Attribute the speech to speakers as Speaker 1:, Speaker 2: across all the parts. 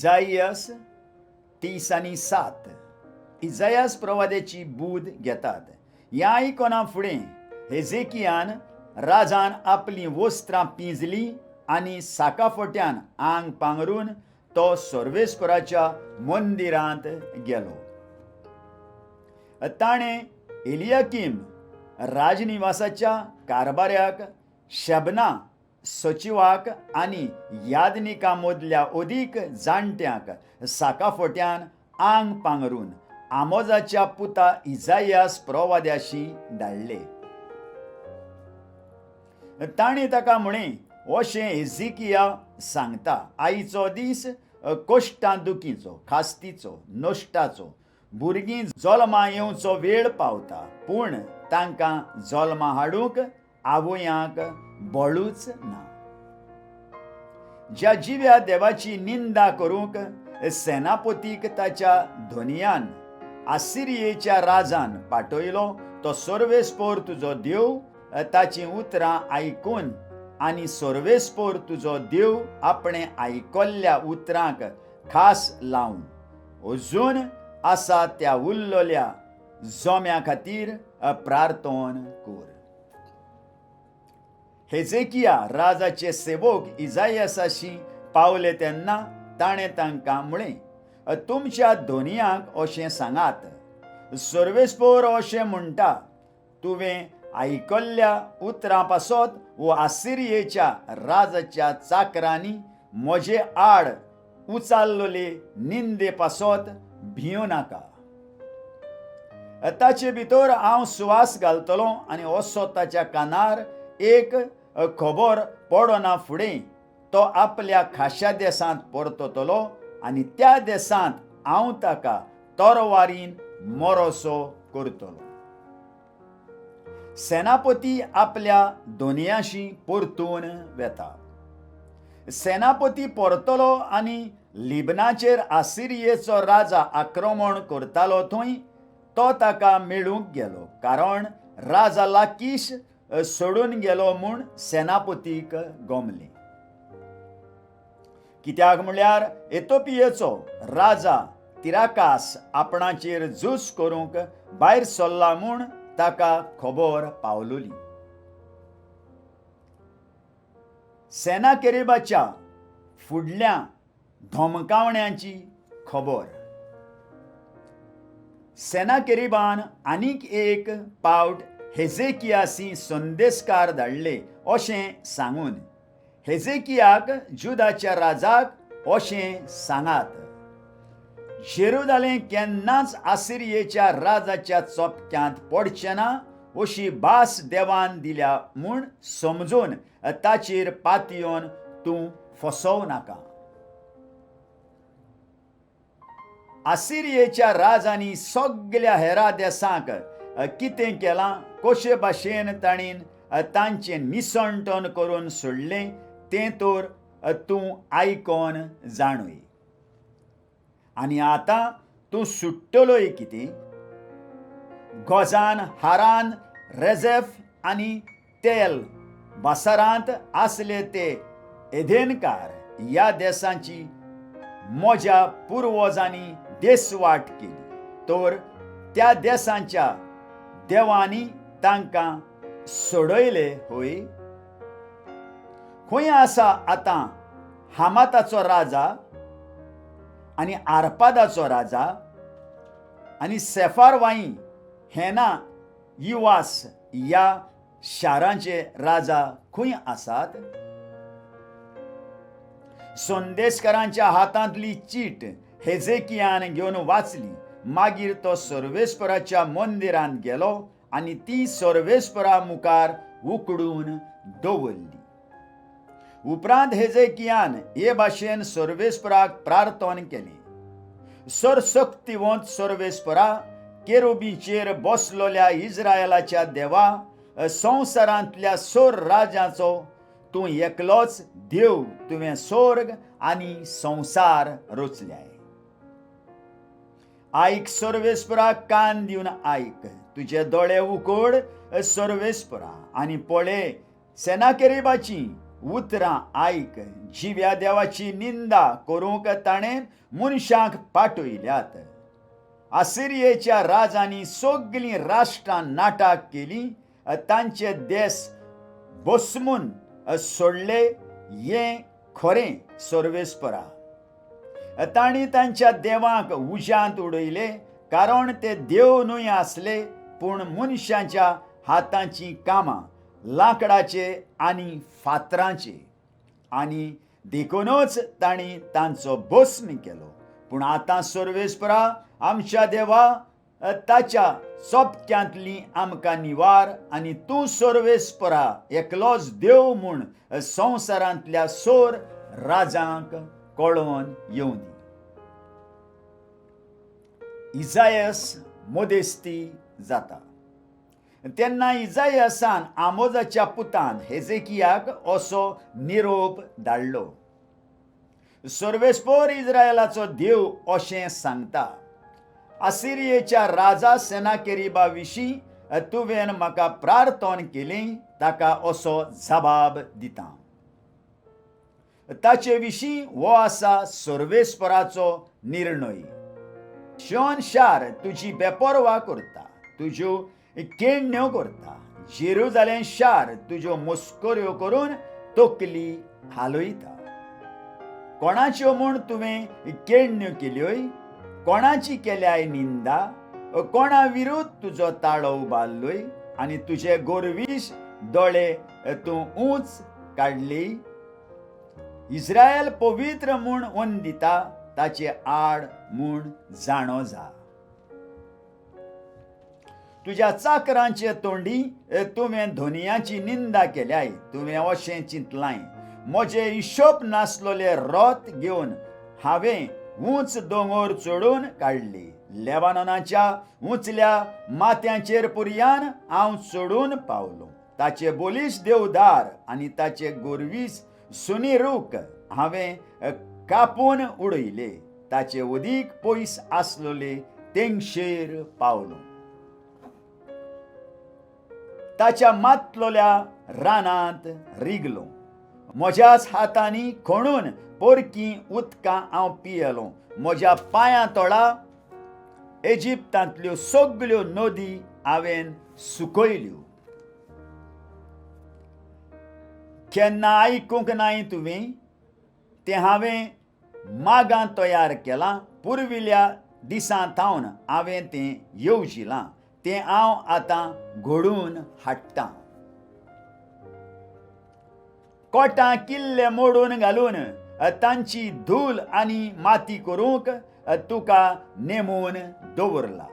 Speaker 1: इजाईयास 30:7 इजायास प्रवाद्याची बूद घेतात. ह्या आयकोना फुडें हेजेकियान राजान आपली वस्त्रां पिंजली आनी साकाफोट्यान आंग पांगरून तो सर्वेस्पराच्या मंदिरांत गेलो. ताणें एलियाकीम राजनिवासाच्या कारभाऱ्याक, शबना सचिवाक आनी यादनिका मदल्या अदीक जाणट्यांक साकाफोट्यान आंग पांगरून आमोजाच्या पुता इजायास प्रवाद्याशी धाडले. ताणें ताका म्हळें, अशें हेजेकिया सांगता, आयचो दीस कोश्टां दुखीचो, खास्तीचो, नश्टाचो, भुरगीं जल्मा येवचो वेळ पावता, पूण तांकां जल्मा हाडूंक आवयांक बळूच ना. ज्या जिव्या देवाची निंदा करूंक सेनापतीक ताच्या धोनियान आसिरियेच्या राजान पाठयलो, तो सर्वेस्पोर तुजो देव ताची उतरां आयकून आनी सर्वेस्पोर तुजो देव आपणे आयकल्ल्या उतरांक खास लावन अजून आसा त्या उरलेल्या जोम्या खातीर प्रार्थना कर. हेजेकिया राजाचे सेवक इजायासाशी पावले तेन्ना ताणें तांकां म्हळें, तुमच्या धोनियांक अशें सांगात, सर्वेस्पोर अशें म्हणटा, तुवें आयकल्ल्या उतरां पासत वो आसिरियेच्या राजाच्या चाकरांनी म्हजे आड उचाल्लोले निंदे पासत भियो नाका. ताचे भितर हांव सुवास घालतलों आनी असो ताच्या कानार एक खबर पडना फुडें तो आपल्या खाशा देशांत परततलो आनी त्या देशांत हांव ताका तोरवारीन मोरोसो करतलो. सेनापती आपल्या धोनियाशी परतून वेता. सेनापती परतलो आनी लिबनाचेर आसिरियेचो राजा आक्रमण करतालो थंय तो ताका मेळूंक गेलो, कारण राजा लाकीश सोडून गेलो म्हूण सेनापतीक गमलें. कित्याक म्हळ्यार इथियोपियेचो राजा तिराकास आपणाचेर झूज करूंक भायर सरला म्हूण ताका खबर पावलोली. सेनाकेरेबाच्या फुडल्या धमकावण्यांची खबर. सेनाकेरेबान आनीक एक पावट हेजेकियासी संदेशकार धाडले अशें सांगून हेजेकियाक जुदाच्या राजाक अशें सांगात, जेरुसालेम केन्नाच आसिरियेच्या राजाच्या चोपक्यांत पडचें ना अशी भास देवान दिल्या म्हूण समजून ताचेर पातयेवन तूं फसोव नाका. आसिरियेच्या राजांनी सगळ्या हेरा देशांक कितें केलां, कशे भाशेन ताणीन तांचें निसंटन करून सोडलें तें तर तूं आयकोन जाणय. आनी आतां तूं सुट्टलोय कितें? गोजान, हारान, रेजेफ आनी तेल बासारांत आसले ते एदेनकार ह्या देशांची म्हज्या पुर्वजांनी देसवाट केली, तर त्या देशांच्या देवांनी तांकां सोडयले होय. खंय आसा आतां हामाताचो राजा आनी आर्पादाचो राजा आनी सेफारवाई हेना युवास ह्या शारांचे राजा खंय आसात? संदेशकारांच्या हातांतली चीट हेजेकियान घेवन वाचली. मागीर तो सर्वेस्पराच्या मंदिरांत गेलो आनी ती सर्वेस्परा मुखार उकडून दवरली. उपरांत हेजेकियान हे भाशेन सर्वेस्पराक प्रार्थना केली, सर्वशक्तिवंत सर्वेस्परा, केरुबीचेर बसलोल्या इस्रायेलाच्या देवा, संवसारांतल्या सर राजांचो तूं एकलोच देव, तुवें स्वर्ग आनी संवसार रचल्याय. आयक सर्वेस्परा, कान दिवन आयक, तुजे दोळे उगड सर्वेस्परा आनी पळय, सेनाकेरेबाची उतरां आयक. जिव्या देवाची निंदा करूंक ताणें मनशांक पाठयल्यात. आसिरियेच्या राजांनी सगळीं राष्ट्रां नाटाक केली. तांचे देश बसमून सोडले. हें खरें सर्वेस्परा. तांणी तांच्या देवांक उज्यांत उडयले, कारण ते देव न्हय आसले पूण मनशांच्या हातांची कामां, लांकडाचे आनी फातरांचे. आनी देखूनच तांणी तांचो भस्म केलो. पूण आतां सर्वेस्परा आमच्या देवा, ताच्या सोबत्यांतली आमकां निवार. आनी तूं सर्वेस्परा एकलोच देव म्हूण संवसारांतल्या सोर राजांक कळोवन येवं दी. इजायास मोदेस्ती जाता. तेन्ना इजायासान आमोजाच्या पुतान हेजेकियाक असो निरोप धाडलो. सर्वेस्पर इस्रायेलाचो देव अशें सांगता, आसिरियेच्या राजा सेनाकेरीबा विशीं तुवें म्हाका प्रार्थना केली, ताका असो जबाब दितां. ताचे विशीं हो आसा सर्वेस्पराचो निर्णय. शोन शार तुजी बेपरवा करता, तुज्यो केण्ण्यो करता. जेरुजालेम शार तुज्यो मस्कऱ्यो करून तकली हालयता. कोणाच्यो म्हूण तुवें केण्ण्यो केल्योय? कोणाची केल्याय निंदा? कोणा विरुद्ध तुजो ताळो उबारलोय? आनी तुजे गोरवीश दोळे तूं उंच काडली. इस्रायल पवित्र म्हूण वंदिता, ताचे आड म्हूण जाणो जा. तुज्या चाकरांचे तोंडी तुवें धोनियाची निंदा केल्याय. तुवें अशें चिंतलाय, म्हजे हिशोब नासलोले रथ घेवन हांवें उंच दोंगर चडून काडली. लेबानोनाच्या उंचल्या माथ्यांचेर पर्यान हांव चडून पावलो. ताचे बोलीश देवदार आनी ताचे गोरवीस सुनी रूख हांवें कापून उडयले. ताचे उदीक पयस आसलोले तेंगशेर पावलो. ताच्या मातलोल्या रानांत रिगलो. म्हज्याच हातांनी खणून पोरकी उदकां हांव पियेलो. म्हज्या पांयां तळा इजिप्तांतल्यो सगळ्यो नदी हांवें सुकयल्यो. केन्ना आयकूंक नाय तुवें? तें हांवें मागां तयार केलां. पुर्विल्ल्या दिसां थावन हांवें तें येवजिलां. तें हांव आतां घडोवन हाडटां. कोटां किल्ले मोडून घालून तांची धूल आनी माती करूंक तुका नेमून दवरला.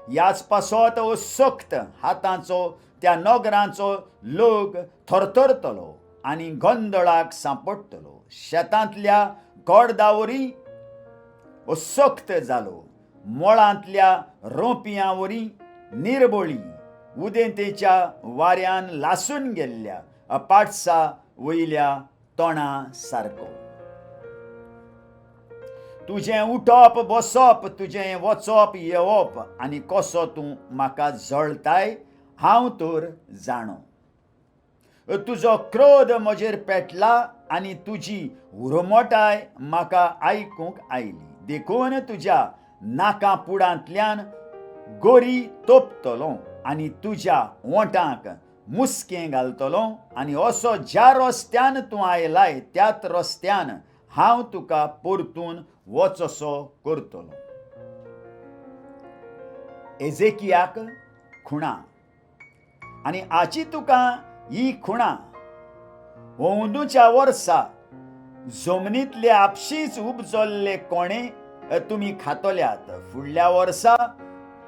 Speaker 1: ह्याच पासत हो सक्त हातांचो त्या नोगरांचो लोक थरथरतलो आनी गोंदळाक सांपडटलो. शेतांतल्या गोडदावरी सक्त जालो. मोळांतल्या रोंपयांवरी निर्बोळी उदेंतेच्या वाऱ्यान लासून गेल्ल्या पाडसा वयल्या तोंडा सारको. तुजें उठप बसप, तुजें वचप येवप आनी कसो तूं म्हाका जळटाय हांव तर जाणो. तुजो क्रोध म्हजेर पेटला आनी तुजी उर्मोटाय म्हाका आयकूंक आयली. देखून तुज्या नाका पुडांतल्यान गोरी तोपतलो आनी तुज्या ओंठांक मुसकें घालतलो. आनी असो ज्या रस्त्यान तूं आयलाय त्याच रस्त्यान हांव तुका परतून वचसो करतलो. एजेकियाक खुणां. आनी हाची तुका ही खुणां. ओंदूच्या वर्सा जमनींतले आपशींच उपजल्ले कोणे तुमी खातल्यात. फुडल्या वर्सा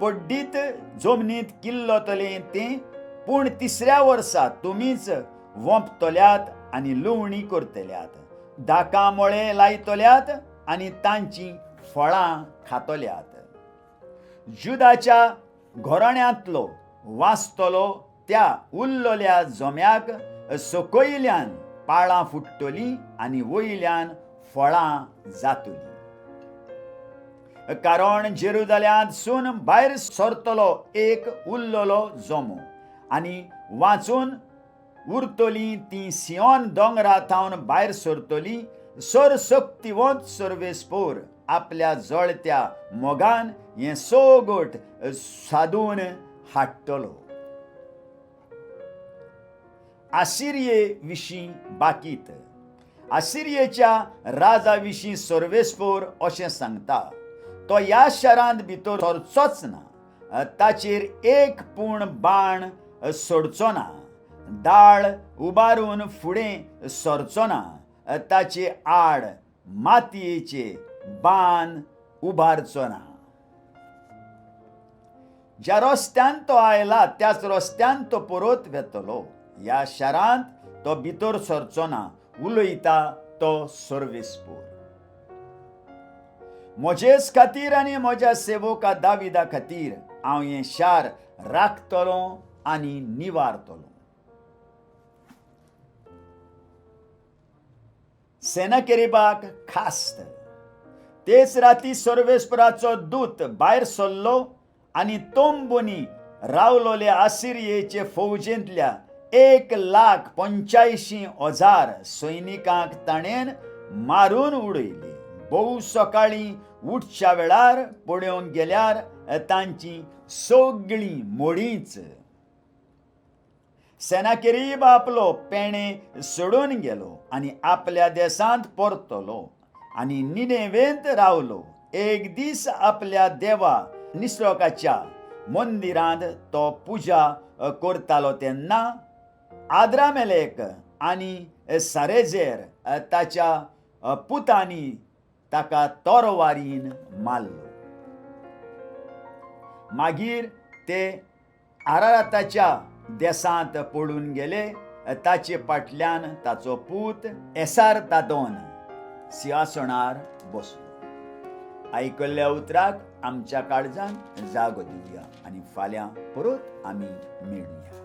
Speaker 1: पड्डीत जमनींत किल्लतलें तें, पूण तिसऱ्या वर्सा तुमीच वोंपतल्यात आनी लुवणी करतल्यात. दाकां मोळे लायतल्यात आनी तांची फळां खातल्यात. जुदाच्या घराण्यांतलो वाचतलो त्या उरलोल्या जोम्याक सकयल्यान पाळां फुट्टलीं आनी वयल्यान फळां जातलीं. कारण जेरुजाल्यांतसून भायर सरतलो एक उरलोलो जोमो आनी वाचून उरतली ती सियोन दोंगरांतावन भायर सरतली, सरशक्तिवंत सर्वेस्पोर आपल्या जळत्या मोगान हें सोगोट सादून हाडटलो. आसिरिये विशीं बाकीत. आसिरियेच्या राजा विशीं सर्वेस्पोर अशें सांगता, तो ह्या शारांत भितर सरचोच ना, ताचेर एक पूण बाण सोडचो ना, दाळ उबारून फुडें सरचो ना, ताचे आड मातयेचे बांद उबारचो ना. ज्या रस्त्यान तो आयला त्याच रस्त्यान तो परत वेतलो. ह्या शारांत तो भितर सरचो ना, उलयता तो सर्वेस्पोर. म्हजेच खातीर आनी म्हज्या सेवका दाविदा खातीर हांव हें शार राखतलो आनी निवारतलो. सेनाकेरेबाक खास्त. तेच राती सर्वेस्पराचो दूत भायर सरलो आनी तोंबुनी रावलोल्या आसिरियेचे फौजेंतल्या 1,85,000 सैनिकांक ताणेन मारून उडयली. भोव सकाळीं उठच्या वेळार पळोवंक गेल्यार तांची सगळीं मोडींच. सेनाकेरीब आपलो पेणे सोडून गेलो आनी आपल्या देशांत परतलो आनी निनेवेंत रावलो. एक दीस आपल्या देवा निसरोकाच्या मंदिरांत तो पुजा करतालो तेन्ना आद्रामेलेक आनी सारेजेर ताच्या पुतांनी ताका तोरवारीन मारलो. मागीर ते आराराताच्या देशांत पळून गेले. ताचे फाटल्यान ताचो पूत एसारतादोन सिंहासनार बसलो. आयकल्ल्या उतराक आमच्या काळजान जागो दिवया आनी फाल्यां परत आमी मेळुया.